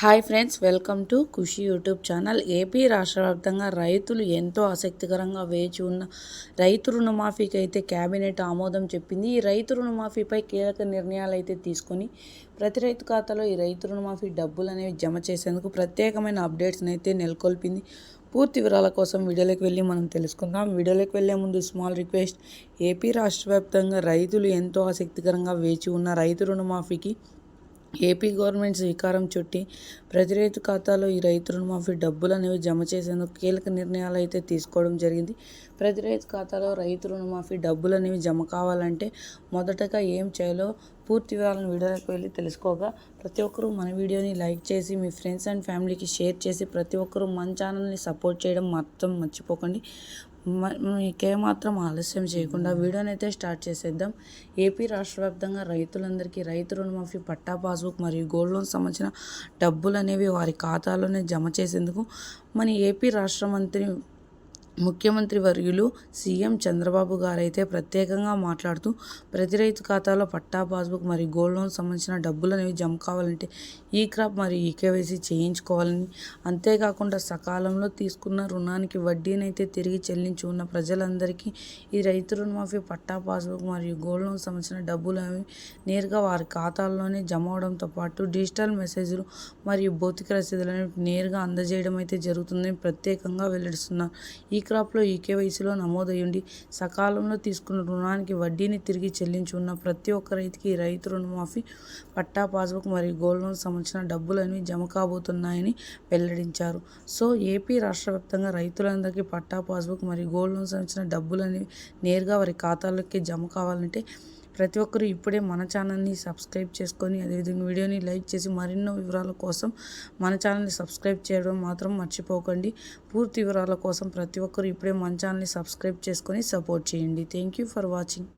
Hi friends, welcome to Khushi YouTube channel. AP రాష్ట్ర వ్యాప్తంగా రైతులు ఎంతో ఆసక్తికరంగా వేచి ఉన్న రైతు రుణమాఫీకి అయితే క్యాబినెట్ ఆమోదం చెప్పింది. ఈ రైతు రుణమాఫీపై కీలక నిర్ణయాలు అయితే తీసుకొని ప్రతి రైతు ఖాతాలో ఈ రైతు రుణమాఫీ డబ్బులు అనేవి జమ చేసేందుకు ప్రత్యేకమైన అప్డేట్స్ని అయితే నెలకొల్పింది. పూర్తి వివరాల కోసం వీడియోలోకి వెళ్ళి మనం తెలుసుకుందాం. వీడియోలోకి వెళ్ళే ముందు స్మాల్ రిక్వెస్ట్, ఏపీ రాష్ట్ర వ్యాప్తంగా రైతులు ఎంతో ఆసక్తికరంగా వేచి ఉన్న రైతు రుణమాఫీకి ఏపీ గవర్నమెంట్ శ్రీకారం చుట్టి ప్రతి రైతు ఖాతాలో ఈ రైతు రుణమాఫీ డబ్బులు అనేవి జమ చేసేందుకు కీలక నిర్ణయాలు అయితే తీసుకోవడం జరిగింది. ప్రతి రైతు ఖాతాలో రైతు రుణమాఫీ డబ్బులు అనేవి జమ కావాలంటే మొదటగా ఏం చేయాలో పూర్తి వివరాలను వీడియోలోకి వెళ్ళి తెలుసుకోగా, ప్రతి ఒక్కరూ మన వీడియోని లైక్ చేసి మీ ఫ్రెండ్స్ అండ్ ఫ్యామిలీకి షేర్ చేసి ప్రతి ఒక్కరూ మన ఛానల్ని సపోర్ట్ చేయడం మాత్రం మర్చిపోకండి. మీకేమాత్రం ఆలస్యం చేయకుండా వీడియోని అయితే స్టార్ట్ చేసేద్దాం. ఏపీ రాష్ట్ర వ్యాప్తంగా రైతులందరికీ రైతు రుణమాఫీ పట్టా పాస్బుక్ మరియు గోల్డ్ లోన్ సంబంధించిన డబ్బులు అనేవి వారి ఖాతాలోనే జమ చేసేందుకు మన ఏపీ ముఖ్యమంత్రి వర్యులు సీఎం చంద్రబాబు గారైతే ప్రత్యేకంగా మాట్లాడుతూ ప్రతి రైతు ఖాతాలో పట్టా పాస్బుక్ మరియు గోల్డ్ లోన్ సంబంధించిన డబ్బులు అనేవి జమ కావాలంటే ఈ క్రాప్ మరియు ఈకేవైసీ చేయించుకోవాలని, అంతేకాకుండా సకాలంలో తీసుకున్న రుణానికి వడ్డీనైతే తిరిగి చెల్లించి ఉన్న ప్రజలందరికీ ఈ రైతు రుణమాఫీ పట్టా పాస్బుక్ మరియు గోల్డ్ లోన్ సంబంధించిన డబ్బులు అనేవి నేరుగా వారి ఖాతాల్లోనే జమ అవడంతో పాటు డిజిటల్ మెసేజ్లు మరియు భౌతిక రసీదులను నేరుగా అందజేయడం అయితే జరుగుతుందని ప్రత్యేకంగా వెల్లడిస్తున్నారు. ఈ క్రాప్లో ఈకేవైసీలో నమోదయ్యుండి సకాలంలో తీసుకున్న రుణానికి వడ్డీని తిరిగి చెల్లించి ఉన్న ప్రతి ఒక్క రైతుకి రైతు రుణమాఫీ పట్టా పాస్బుక్ మరియు గోల్డ్ లోన్ సంబంధించిన డబ్బులు అనేవి జమ కాబోతున్నాయని వెల్లడించారు. సో ఏపీ రాష్ట్ర వ్యాప్తంగా రైతులందరికీ పట్టా పాస్బుక్ మరియు గోల్డ్ లోన్ సంబంధించిన డబ్బులు అనేవి నేరుగా వారి ఖాతాలోకి జమ కావాలంటే ప్రతి ఒక్కరూ ఇప్పుడే మన ఛానల్ని సబ్స్క్రైబ్ చేసుకొని అదేవిధంగా వీడియోని లైక్ చేసి మరెన్నో వివరాల కోసం మన ఛానల్ని సబ్స్క్రైబ్ చేయడం మాత్రం మర్చిపోకండి. పూర్తి వివరాల కోసం ప్రతి ఒక్కరూ ఇప్పుడే మన ఛానల్ని సబ్స్క్రైబ్ చేసుకొని సపోర్ట్ చేయండి. Thank you for watching.